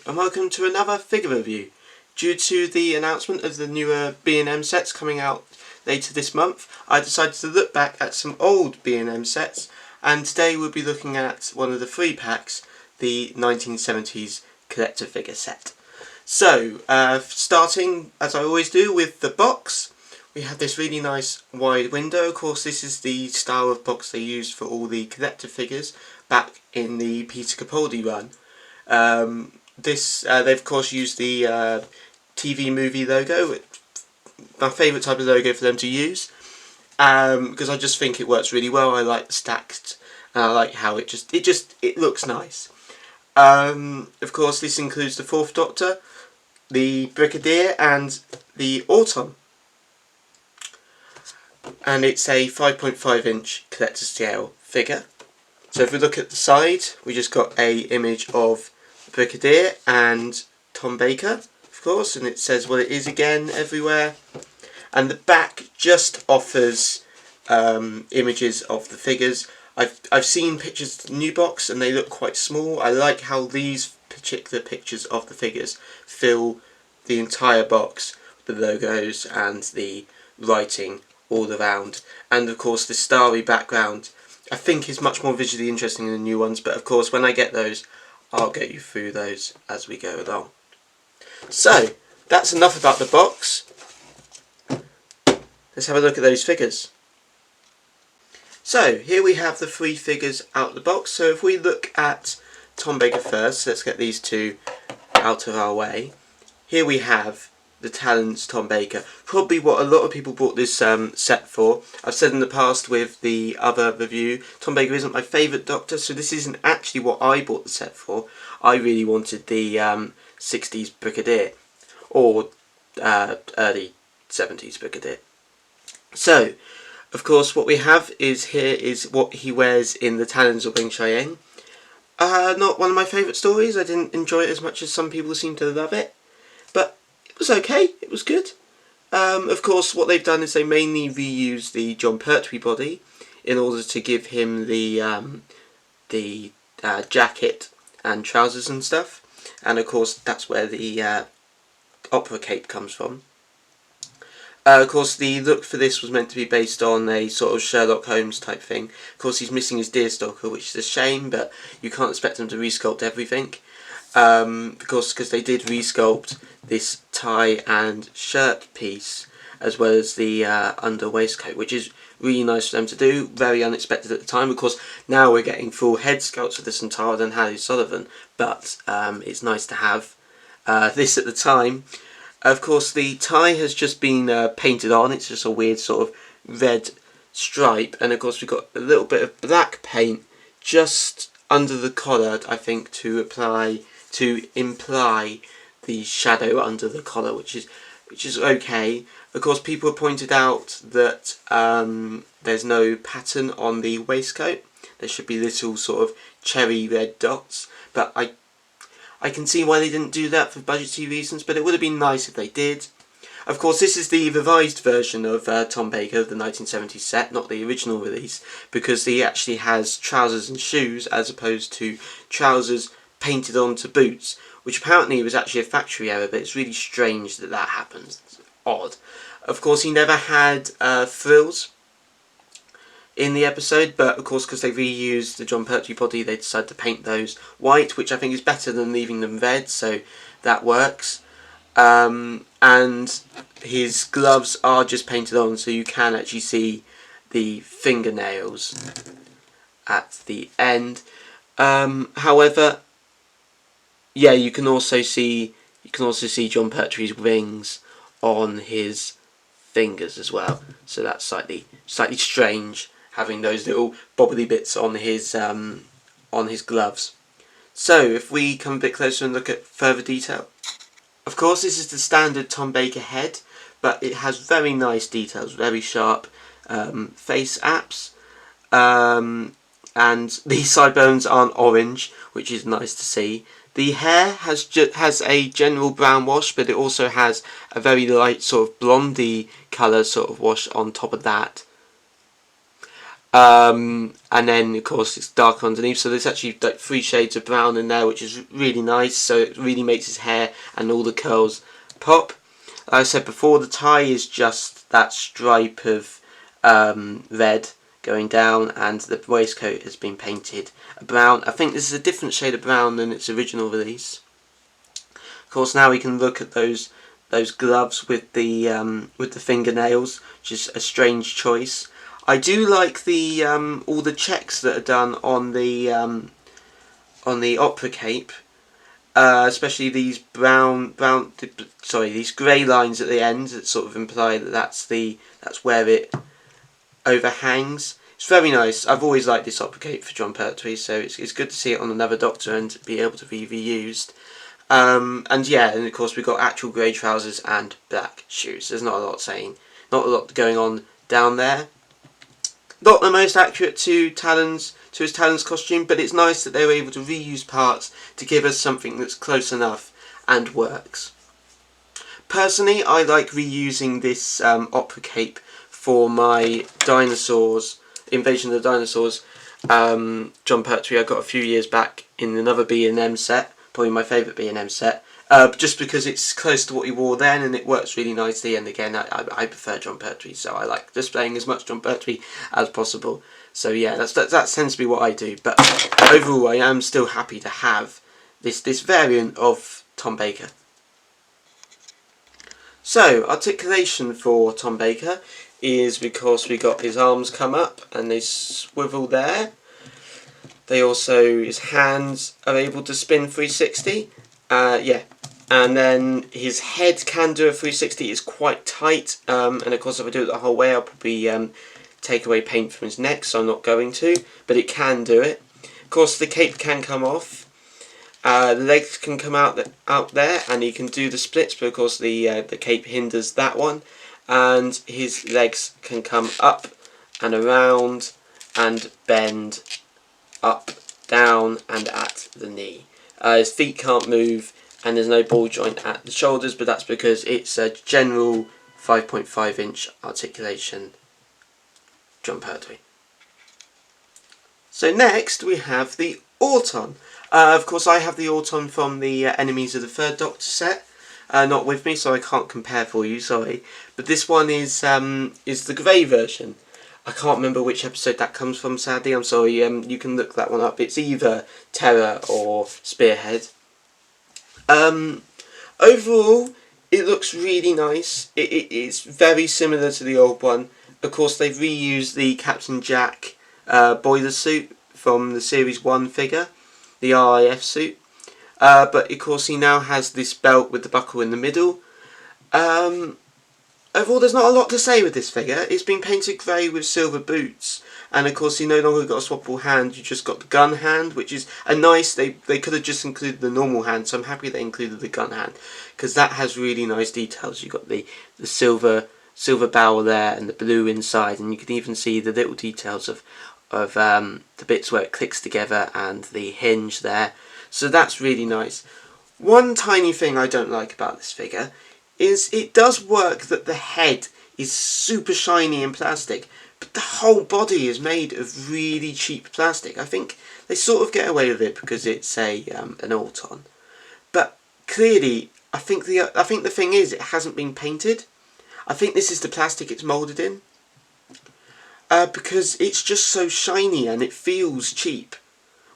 and welcome to another figure review. Due to the announcement of the newer B&M sets coming out later this month, I decided to look back at some old B&M sets, and today we'll be looking at one of the 3 packs, the 1970s collector figure set. So, starting as I always do with the box, we have this really nice wide window. Of course, this is the style of box they used for all the collector figures back in the Peter Capaldi run. They've of course used the TV movie logo, my favourite type of logo for them to use, because I just think it works really well. I like the stacked, and I like how it looks nice. Of course, this includes the 4th Doctor, the Brigadier, and the Autumn. And it's a 5.5 inch collector scale figure. So if we look at the side, we just got a image of Brigadier and Tom Baker, of course, and it says what it is again everywhere. And the back just offers images of the figures. I've seen pictures of the new box and they look quite small. I like how these particular pictures of the figures fill the entire box, the logos and the writing all around. And of course the starry background I think is much more visually interesting than the new ones, but of course when I get those I'll get you through those as we go along. So, that's enough about the box. Let's have a look at those figures. So, here we have the 3 figures out of the box. So if we look at Tom Baker first, let's get these 2 out of our way. Here we have the Talons Tom Baker. Probably what a lot of people bought this set for. I've said in the past with the other review, Tom Baker isn't my favourite Doctor, so this isn't actually what I bought the set for. I really wanted the 60s Brigadier, or early 70s Brigadier. So, of course, what we have is what he wears in the Talons of Wing Cheyenne. Not one of my favourite stories. I didn't enjoy it as much as some people seem to love it, but it was okay, it was good. Of course, what they've done is they mainly reused the Jon Pertwee body in order to give him the jacket and trousers and stuff. And of course, that's where the opera cape comes from. Of course, the look for this was meant to be based on a sort of Sherlock Holmes type thing. Of course, he's missing his deerstalker, which is a shame, but you can't expect them to resculpt everything. Because they did resculpt this tie and shirt piece as well as the under waistcoat, which is really nice for them to do. Very unexpected at the time. Of course, now we're getting full head sculpts for the Centaur and Harry Sullivan, but it's nice to have this at the time. Of course, the tie has just been painted on. It's just a weird sort of red stripe, and of course we've got a little bit of black paint just under the collar, I think, to imply the shadow under the collar, which is okay. Of course, people have pointed out that there's no pattern on the waistcoat. There should be little sort of cherry red dots, but I can see why they didn't do that for budgetary reasons, but it would have been nice if they did. Of course, this is the revised version of Tom Baker of the 1970s set, not the original release, because he actually has trousers and shoes as opposed to trousers painted onto boots, which apparently was actually a factory error, but it's really strange that that happens. It's odd. Of course, he never had frills in the episode, but of course because they reused the Jon Pertwee body, they decided to paint those white, which I think is better than leaving them red, so that works. And his gloves are just painted on, so you can actually see the fingernails at the end. However, yeah, you can also see Jon Pertwee's rings on his fingers as well. So that's slightly strange, having those little bobbly bits on his gloves. So if we come a bit closer and look at further detail, of course this is the standard Tom Baker head, but it has very nice details, very sharp face apps, and the sideburns aren't orange, which is nice to see. The hair has a general brown wash, but it also has a very light sort of blondie colour sort of wash on top of that. And then of course it's dark underneath, so there's actually like 3 shades of brown in there, which is really nice, so it really makes his hair and all the curls pop. Like I said before, the tie is just that stripe of red going down, and the waistcoat has been painted brown. I think this is a different shade of brown than its original release. Of course, now we can look at those gloves with the fingernails, which is a strange choice. I do like the all the checks that are done on the opera cape, especially these these grey lines at the end that sort of imply that that's where it overhangs. It's very nice. I've always liked this opera cape for Jon Pertwee, so it's good to see it on another Doctor and be able to be reused. And yeah, and of course we've got actual grey trousers and black shoes. There's not a lot not going on down there. Not the most accurate to his Talon's costume, but it's nice that they were able to reuse parts to give us something that's close enough and works. Personally, I like reusing this opera cape for my dinosaurs, Invasion of the Dinosaurs, Jon Pertwee I got a few years back in another B&M set, probably my favourite B&M set, just because it's close to what he wore then and it works really nicely, and again I prefer Jon Pertwee, so I like displaying as much Jon Pertwee as possible. So yeah, that tends to be what I do, but overall I am still happy to have this variant of Tom Baker. So, articulation for Tom Baker is because we got his arms come up and they swivel there. They also, his hands are able to spin 360. Yeah, and then his head can do a 360. It's quite tight, and of course if I do it the whole way I'll probably take away paint from his neck, so I'm not going to, but it can do it. Of course the cape can come off. The legs can come out there, and he can do the splits, but of course the cape hinders that one. And his legs can come up and around and bend up, down, and at the knee. His feet can't move, and there's no ball joint at the shoulders, but that's because it's a general 5.5 inch articulation Jon Pertwee. So next we have the Auton. Of course I have the Auton from the Enemies of the Third Doctor set, not with me, so I can't compare for you, sorry. But this one is the grey version. I can't remember which episode that comes from, sadly, I'm sorry, you can look that one up. It's either Terror or Spearhead. Overall, it looks really nice. It's very similar to the old one. Of course, they've reused the Captain Jack boiler suit from the Series 1 figure, the RIF suit. But of course he now has this belt with the buckle in the middle. Overall there's not a lot to say with this figure. It's been painted grey with silver boots, and of course you no longer got a swappable hand, you just got the gun hand, which is a nice, they could have just included the normal hand, so I'm happy they included the gun hand, because that has really nice details. You've got the silver barrel there and the blue inside, and you can even see the little details of the bits where it clicks together and the hinge there. So that's really nice. One tiny thing I don't like about this figure is it does work that the head is super shiny and plastic, but the whole body is made of really cheap plastic. I think they sort of get away with it because it's an Auton, but clearly I think the thing is it hasn't been painted. I think this is the plastic it's moulded in, because it's just so shiny and it feels cheap.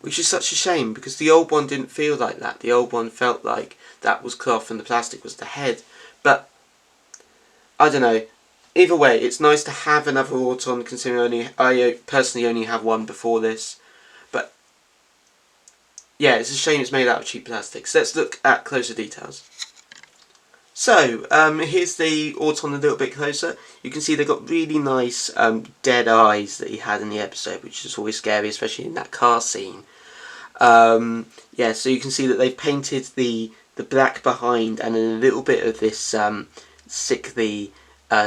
Which is such a shame, because the old one didn't feel like that. The old one felt like that was cloth and the plastic was the head. But, I don't know. Either way, it's nice to have another Auton, considering I personally only have one before this. But, yeah, it's a shame it's made out of cheap plastics. Let's look at closer details. So, here's the Auton a little bit closer. You can see they've got really nice dead eyes that he had in the episode, which is always scary, especially in that car scene. Yeah, so you can see that they've painted the black behind and then a little bit of this sickly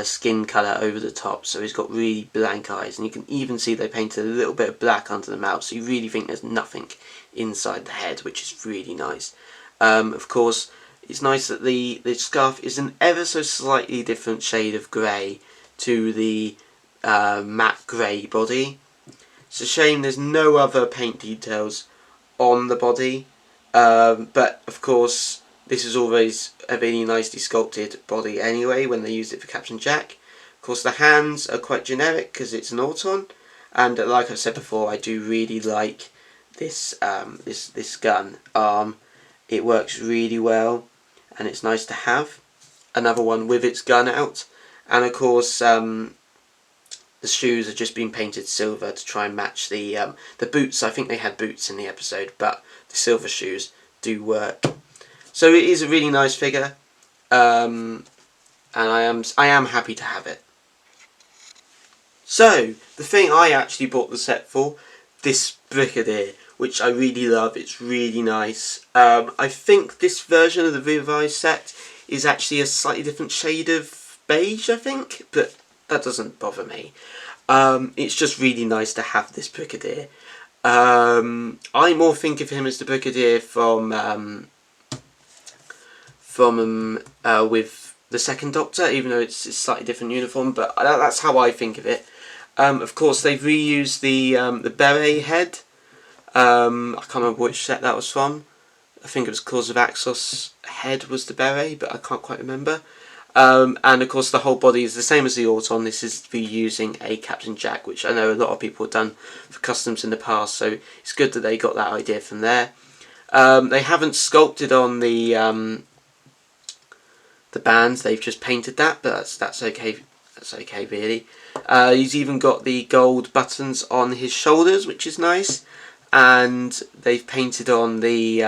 skin colour over the top, so he's got really blank eyes, and you can even see they painted a little bit of black under the mouth, so you really think there's nothing inside the head, which is really nice. Of course, it's nice that the scarf is an ever so slightly different shade of grey to the matte grey body. It's a shame there's no other paint details on the body, but of course this is always a really nicely sculpted body anyway when they used it for Captain Jack. Of course the hands are quite generic because it's an Auton, and like I said before, I do really like this this gun arm. It works really well and it's nice to have another one with its gun out. And of course the shoes have just been painted silver to try and match the boots. I think they had boots in the episode, but the silver shoes do work. So it is a really nice figure, and I am happy to have it. So the thing I actually bought the set for, this Brigadier, which I really love. It's really nice. I think this version of the revised set is actually a slightly different shade of beige, I think, but that doesn't bother me. It's just really nice to have this Brigadier. I more think of him as the Brigadier from with the second Doctor, even though it's a slightly different uniform, but that's how I think of it. Of course, they've reused the beret head. I can't remember which set that was from. I think it was Claws of Axos head was the beret, but I can't quite remember. And of course the whole body is the same as the Auton. This is reusing a Captain Jack, which I know a lot of people have done for customs in the past, so it's good that they got that idea from there. They haven't sculpted on the bands, they've just painted that, but that's okay. That's okay, really. He's even got the gold buttons on his shoulders, which is nice, and they've painted on the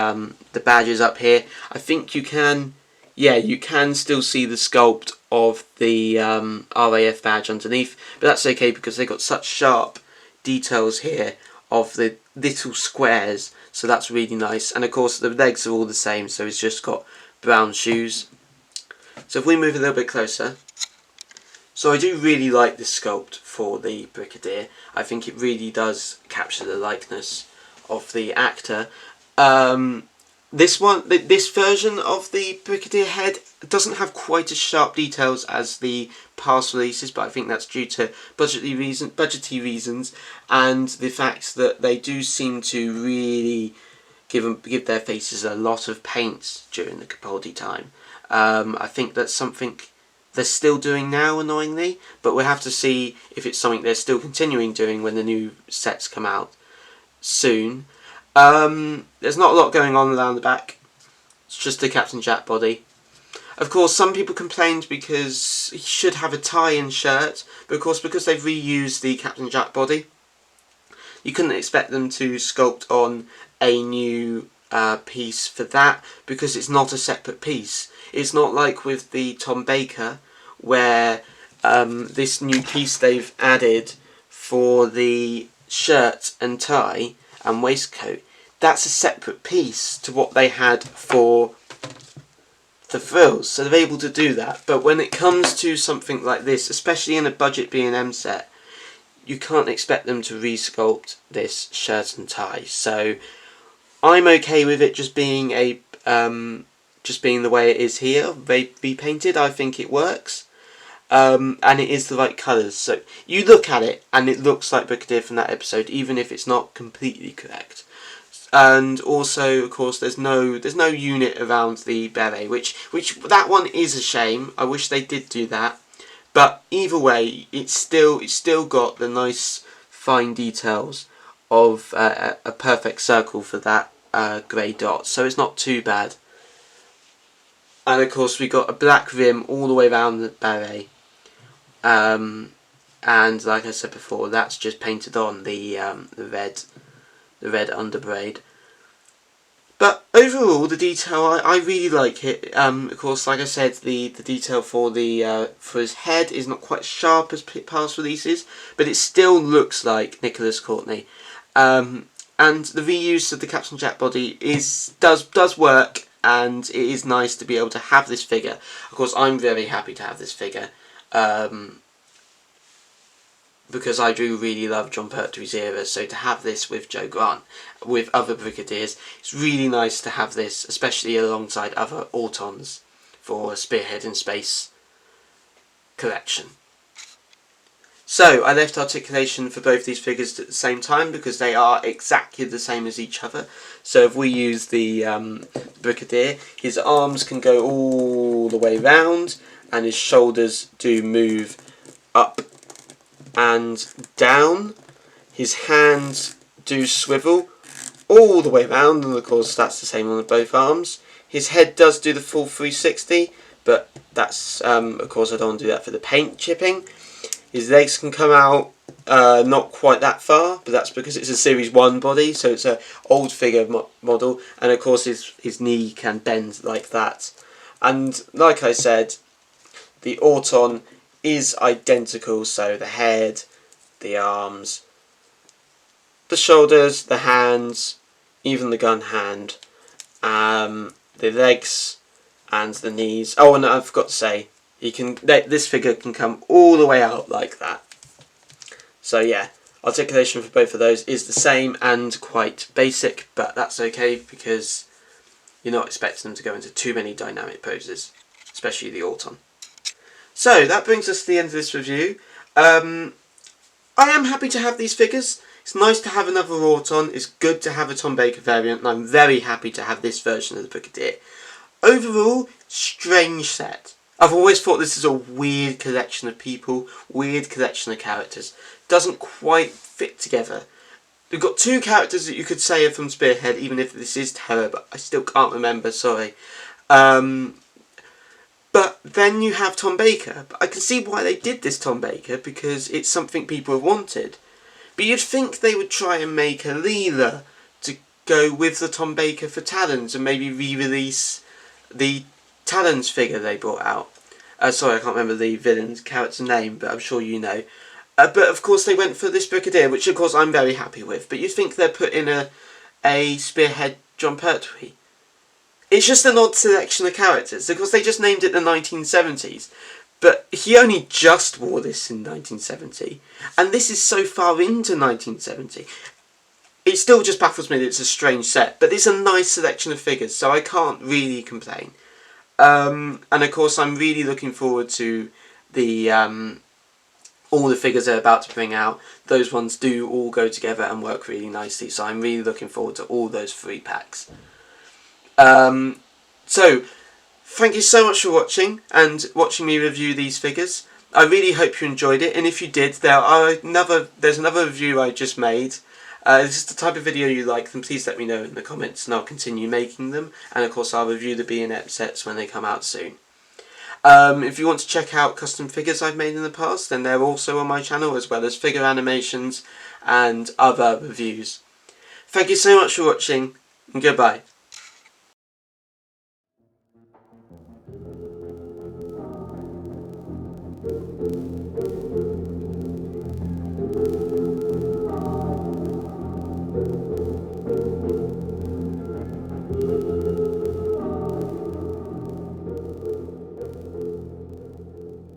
badges up here. I think you can, yeah, you can still see the sculpt of the RAF badge underneath, but that's okay because they've got such sharp details here of the little squares, so that's really nice. And of course the legs are all the same, so it's just got brown shoes. So if we move a little bit closer, so I do really like this sculpt for the Brigadier. I think it really does capture the likeness of the actor. This version of the Brigadier head doesn't have quite as sharp details as the past releases, but I think that's due to budgetary reasons, and the fact that they do seem to really give their faces a lot of paint during the Capaldi time. I think that's something they're still doing now, annoyingly, but we'll have to see if it's something they're still continuing doing when the new sets come out soon. There's not a lot going on around the back. It's just the Captain Jack body. Of course, some people complained because he should have a tie and shirt, but of course because they've reused the Captain Jack body, you couldn't expect them to sculpt on a new piece for that, because it's not a separate piece. It's not like with the Tom Baker, where this new piece they've added for the shirt and tie and waistcoat, that's a separate piece to what they had for the frills, so they're able to do that. But when it comes to something like this, especially in a budget B&M set, you can't expect them to resculpt this shirt and tie. So I'm okay with it just being a just being the way it is here, be painted. I think it works, and it is the right colours. So you look at it and it looks like Brigadier from that episode, even if it's not completely correct. And also, of course, there's no unit around the beret, which that one is a shame. I wish they did do that, but either way, it's still got the nice fine details of a perfect circle for that grey dot, so it's not too bad. And of course we got a black rim all the way around the beret, and like I said before, that's just painted on the red underbraid. But overall, the detail, I really like it. Of course, like I said, the detail for his head is not quite sharp as past releases, but it still looks like Nicholas Courtney. And the reuse of the Captain Jack body does work, and it is nice to be able to have this figure. Of course, I'm very happy to have this figure, because I do really love Jon Pertwee's era, so to have this with Joe Grant, with other Brigadiers, it's really nice to have this, especially alongside other Autons for a Spearhead in Space collection. So I left articulation for both these figures at the same time because they are exactly the same as each other. So if we use the Brigadier, his arms can go all the way round and his shoulders do move up and down. His hands do swivel all the way round, and of course that's the same on both arms. His head does do the full 360, but that's of course I don't want to do that for the paint chipping. His legs can come out not quite that far, but that's because it's a Series 1 body, so it's an old figure model, and of course his knee can bend like that. And like I said, the Auton is identical, so the head, the arms, the shoulders, the hands, even the gun hand, the legs and the knees. Oh, and I forgot to say, this figure can come all the way out like that. So yeah, articulation for both of those is the same and quite basic, but that's okay because you're not expecting them to go into too many dynamic poses, especially the Auton. So that brings us to the end of this review. I am happy to have these figures. It's nice to have another Auton. It's good to have a Tom Baker variant, and I'm very happy to have this version of the Brigadier. Overall, strange set. I've always thought this is a weird collection of people, weird collection of characters. Doesn't quite fit together. We've got two characters that you could say are from Spearhead, even if this is Terror, but I still can't remember, sorry. But then you have Tom Baker. I can see why they did this Tom Baker, because it's something people have wanted. But you'd think they would try and make a Leela to go with the Tom Baker for Talons, and maybe re-release the Talons figure they brought out. Sorry, I can't remember the villain's character name, but I'm sure you know. But of course they went for this Brigadier, which of course I'm very happy with. But you'd think they'd put in a Spearhead John Pertwee. It's just an odd selection of characters. Of course they just named it the 1970's. But he only just wore this in 1970. And this is so far into 1970. It still just baffles me that it's a strange set. But it's a nice selection of figures, so I can't really complain. And of course I'm really looking forward to the all the figures they're about to bring out. Those ones do all go together and work really nicely. So I'm really looking forward to all those 3 packs. So, thank you so much for watching and watching me review these figures. I really hope you enjoyed it, and if you did, there's another review I just made. If this is the type of video you like, then please let me know in the comments and I'll continue making them. And of course I'll review the B&M sets when they come out soon. If you want to check out custom figures I've made in the past, then they're also on my channel, as well as figure animations and other reviews. Thank you so much for watching, and goodbye.